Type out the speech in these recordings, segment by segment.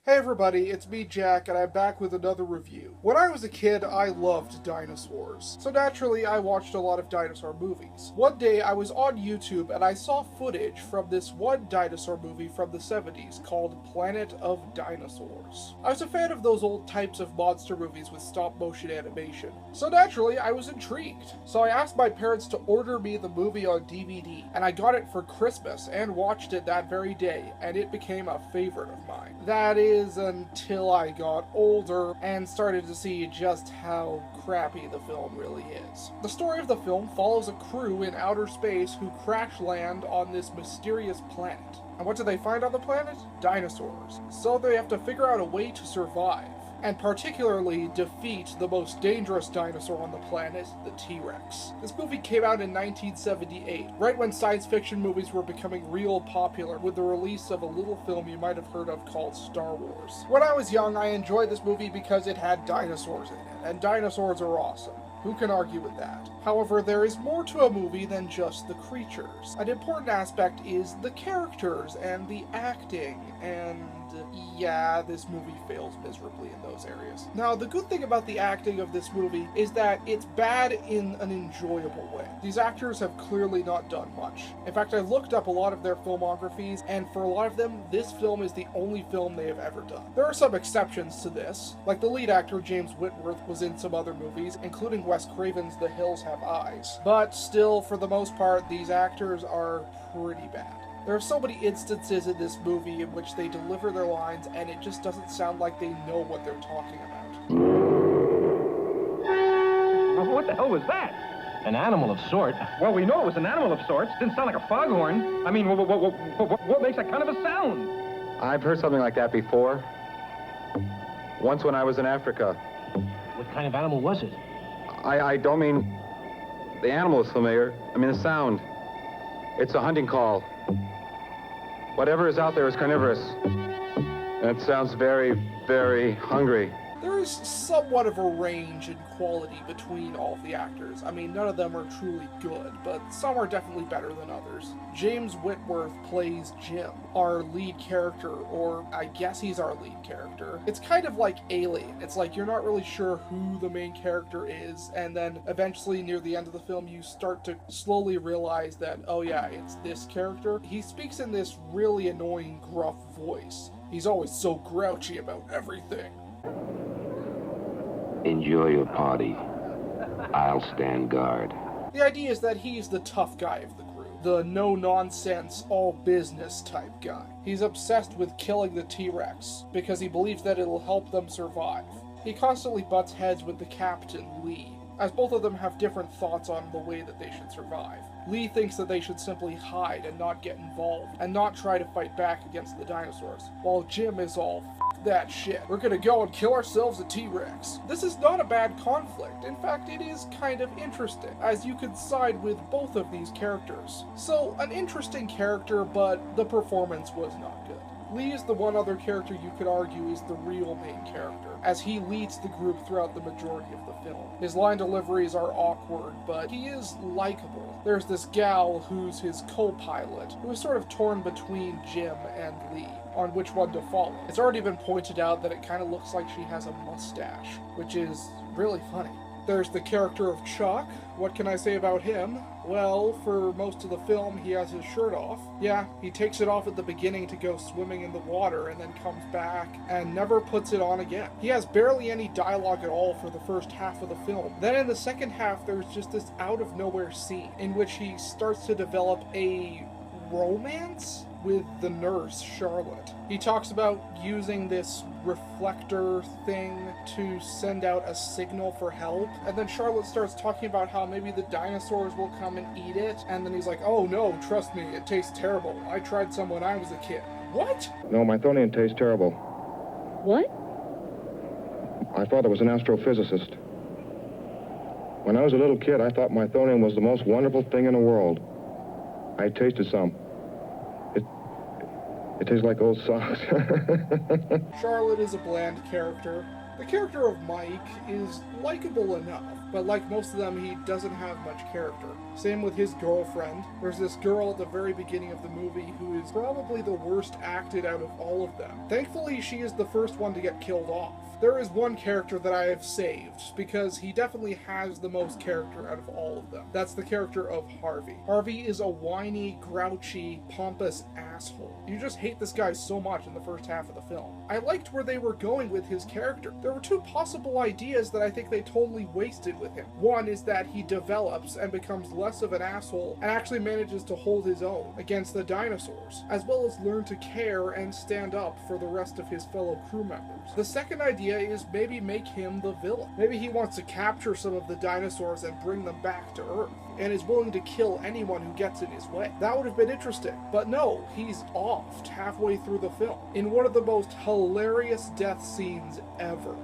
Hey everybody, it's me Jack, and I'm back with another review. When I was a kid, I loved dinosaurs. So naturally, I watched a lot of dinosaur movies. One day, I was on YouTube and I saw footage from this one dinosaur movie from the 70s called Planet of Dinosaurs. I was a fan of those old types of monster movies with stop-motion animation. So naturally, I was intrigued. So I asked my parents to order me the movie on DVD, and I got it for Christmas and watched it that very day, and it became a favorite of mine. That is until I got older and started to see just how crappy the film really is. The story of the film follows a crew in outer space who crash land on this mysterious planet. And what do they find on the planet? Dinosaurs. So they have to figure out a way to survive, and particularly defeat the most dangerous dinosaur on the planet, the T-Rex. This movie came out in 1978, right when science fiction movies were becoming real popular with the release of a little film you might have heard of called Star Wars. When I was young, I enjoyed this movie because it had dinosaurs in it, and dinosaurs are awesome. Who can argue with that? However, there is more to a movie than just the creatures. An important aspect is the characters and the acting, and yeah, this movie fails miserably in those areas. Now, the good thing about the acting of this movie is that it's bad in an enjoyable way. These actors have clearly not done much. In fact, I looked up a lot of their filmographies, and for a lot of them, this film is the only film they have ever done. There are some exceptions to this, like the lead actor James Whitworth was in some other movies, including Wes Craven's The Hills Have Eyes. But still, for the most part, these actors are pretty bad. There are so many instances in this movie in which they deliver their lines and it just doesn't sound like they know what they're talking about. Well, what the hell was that? An animal of sort. Well, we know it was an animal of sorts. Didn't sound like a foghorn. I mean, what makes that kind of a sound? I've heard something like that before. Once when I was in Africa. What kind of animal was it? I don't mean the animal is familiar. I mean the sound. It's a hunting call. Whatever is out there is carnivorous. And it sounds very, very hungry. There is somewhat of a range in quality between all of the actors. I mean, none of them are truly good, but some are definitely better than others. James Whitworth plays Jim, our lead character, or I guess he's our lead character. It's kind of like Alien. It's like you're not really sure who the main character is, and then eventually near the end of the film you start to slowly realize that, oh yeah, it's this character. He speaks in this really annoying gruff voice. He's always so grouchy about everything. Enjoy your party. I'll stand guard. The idea is that he's the tough guy of the crew, the no-nonsense, all-business type guy. He's obsessed with killing the T-Rex because he believes that it'll help them survive. He constantly butts heads with the captain, Lee, as both of them have different thoughts on the way that they should survive. Lee thinks that they should simply hide and not get involved, and not try to fight back against the dinosaurs, while Jim is all, "F that shit, we're gonna go and kill ourselves a T-Rex." This is not a bad conflict. In fact, it is kind of interesting, as you could side with both of these characters. So, an interesting character, but the performance was not good. Lee is the one other character you could argue is the real main character, as he leads the group throughout the majority of the film. His line deliveries are awkward, but he is likable. There's this gal who's his co-pilot, who is sort of torn between Jim and Lee on which one to follow. It's already been pointed out that it kind of looks like she has a mustache, which is really funny. There's the character of Chuck. What can I say about him? Well, for most of the film, he has his shirt off. Yeah, he takes it off at the beginning to go swimming in the water and then comes back and never puts it on again. He has barely any dialogue at all for the first half of the film. Then in the second half, there's just this out-of-nowhere scene in which he starts to develop a romance with the nurse, Charlotte. He talks about using this reflector thing to send out a signal for help, and then Charlotte starts talking about how maybe the dinosaurs will come and eat it, and then he's like, "Oh no, trust me, it tastes terrible. I tried some when I was a kid." What? No, my thonium tastes terrible. What? My father was an astrophysicist. When I was a little kid, I thought my thonium was the most wonderful thing in the world. I tasted some. It tastes like old socks. Charlotte is a bland character. The character of Mike is likable enough, but like most of them, he doesn't have much character. Same with his girlfriend. There's this girl at the very beginning of the movie who is probably the worst acted out of all of them. Thankfully, she is the first one to get killed off. There is one character that I have saved, because he definitely has the most character out of all of them. That's the character of Harvey. Harvey is a whiny, grouchy, pompous asshole. You just hate this guy so much in the first half of the film. I liked where they were going with his character. There were two possible ideas that I think they totally wasted with him. One is that he develops and becomes less of an asshole and actually manages to hold his own against the dinosaurs, as well as learn to care and stand up for the rest of his fellow crew members. The second idea is maybe make him the villain. Maybe he wants to capture some of the dinosaurs and bring them back to Earth, and is willing to kill anyone who gets in his way. That would have been interesting. But no, he's offed halfway through the film, in one of the most hilarious death scenes ever.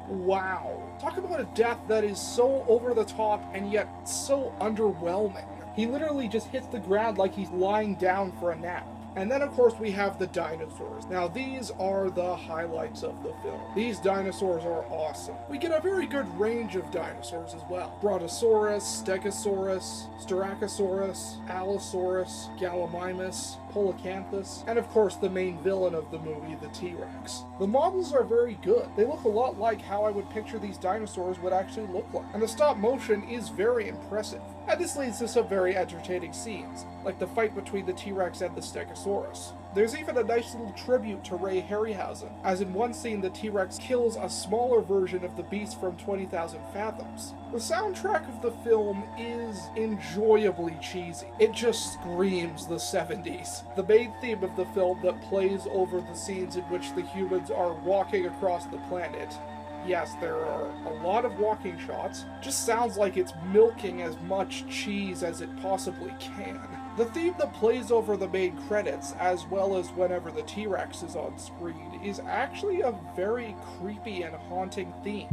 Wow. Talk about a death that is so over the top and yet so underwhelming. He literally just hits the ground like he's lying down for a nap. And then, of course, we have the dinosaurs. Now, these are the highlights of the film. These dinosaurs are awesome. We get a very good range of dinosaurs as well. Brontosaurus, Stegosaurus, Styracosaurus, Allosaurus, Gallimimus, Polacanthus, and of course the main villain of the movie, the T-Rex. The models are very good. They look a lot like how I would picture these dinosaurs would actually look like. And the stop motion is very impressive. And this leads to some very entertaining scenes, like the fight between the T-Rex and the Stegosaurus. There's even a nice little tribute to Ray Harryhausen, as in one scene the T-Rex kills a smaller version of the beast from 20,000 Fathoms. The soundtrack of the film is enjoyably cheesy. It just screams the 70s. The main theme of the film that plays over the scenes in which the humans are walking across the planet, yes, there are a lot of walking shots, just sounds like it's milking as much cheese as it possibly can. The theme that plays over the main credits, as well as whenever the T-Rex is on screen, is actually a very creepy and haunting theme.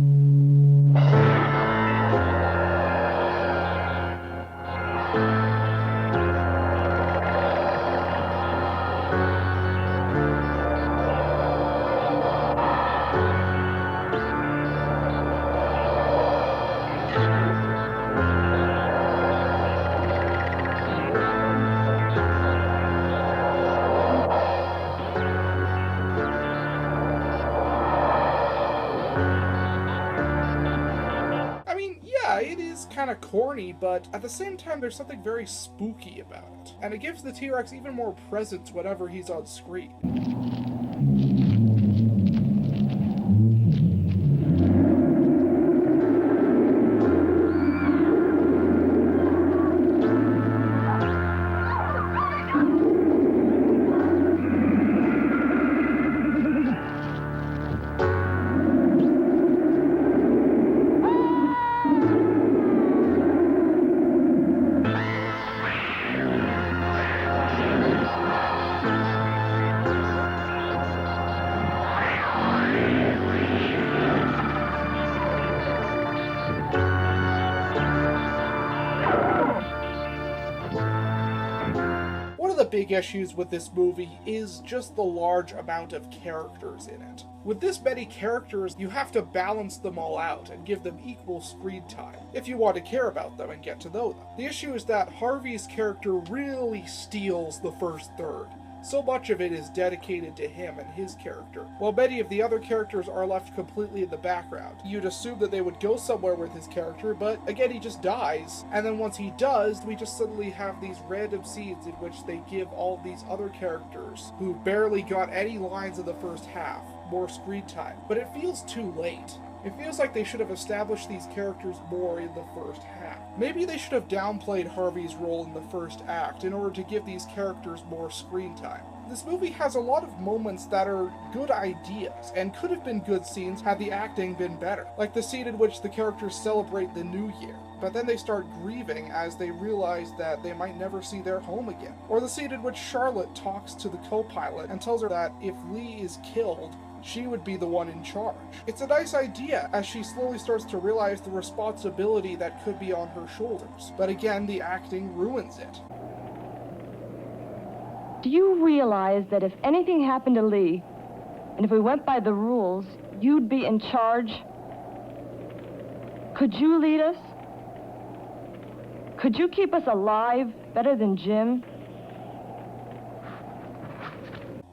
Kind of corny, but at the same time there's something very spooky about it, and it gives the T-Rex even more presence whenever he's on screen. Big issues with this movie is just the large amount of characters in it. With this many characters, you have to balance them all out and give them equal screen time, if you want to care about them and get to know them. The issue is that Harvey's character really steals the first third. So much of it is dedicated to him and his character, while many of the other characters are left completely in the background. You'd assume that they would go somewhere with his character, but again he just dies, and then once he does, we just suddenly have these random scenes in which they give all these other characters, who barely got any lines in the first half, more screen time. But it feels too late. It feels like they should have established these characters more in the first half. Maybe they should have downplayed Harvey's role in the first act in order to give these characters more screen time. This movie has a lot of moments that are good ideas, and could have been good scenes had the acting been better. Like the scene in which the characters celebrate the new year, but then they start grieving as they realize that they might never see their home again. Or the scene in which Charlotte talks to the co-pilot and tells her that if Lee is killed, she would be the one in charge. It's a nice idea as she slowly starts to realize the responsibility that could be on her shoulders. But again, the acting ruins it. Do you realize that if anything happened to Lee, and if we went by the rules, you'd be in charge? Could you lead us? Could you keep us alive better than Jim?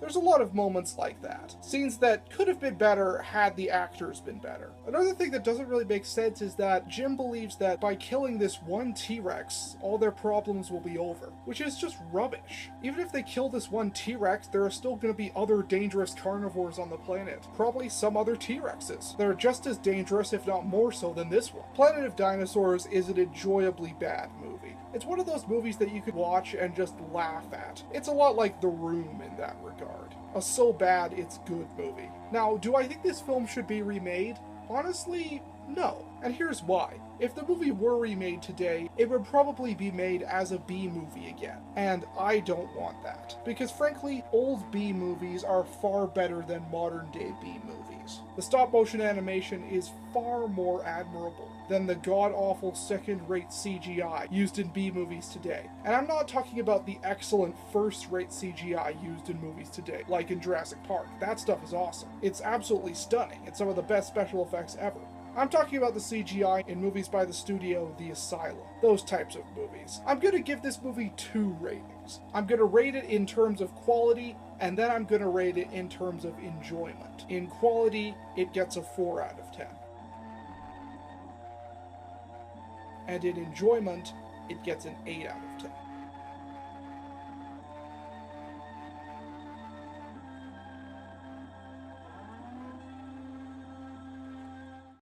There's a lot of moments like that. Scenes that could have been better had the actors been better. Another thing that doesn't really make sense is that Jim believes that by killing this one T-Rex, all their problems will be over, which is just rubbish. Even if they kill this one T-Rex, there are still going to be other dangerous carnivores on the planet. Probably some other T-Rexes that are just as dangerous, if not more so, than this one. Planet of Dinosaurs is an enjoyably bad movie. It's one of those movies that you could watch and just laugh at. It's a lot like The Room in that regard. A so bad it's good movie. Now, do I think this film should be remade? Honestly, no. And here's why. If the movie were remade today, it would probably be made as a B movie again. And I don't want that. Because frankly, old B movies are far better than modern day B movies. The stop motion animation is far more admirable than the god-awful second-rate CGI used in B movies today. And I'm not talking about the excellent first-rate CGI used in movies today, like in Jurassic Park. That stuff is awesome. It's absolutely stunning. It's some of the best special effects ever. I'm talking about the CGI in movies by the studio The Asylum. Those types of movies. I'm gonna give this movie 2 ratings. I'm gonna rate it in terms of quality, and then I'm gonna rate it in terms of enjoyment. In quality, it gets a 4 out of 10. And in enjoyment, it gets an 8 out of 10.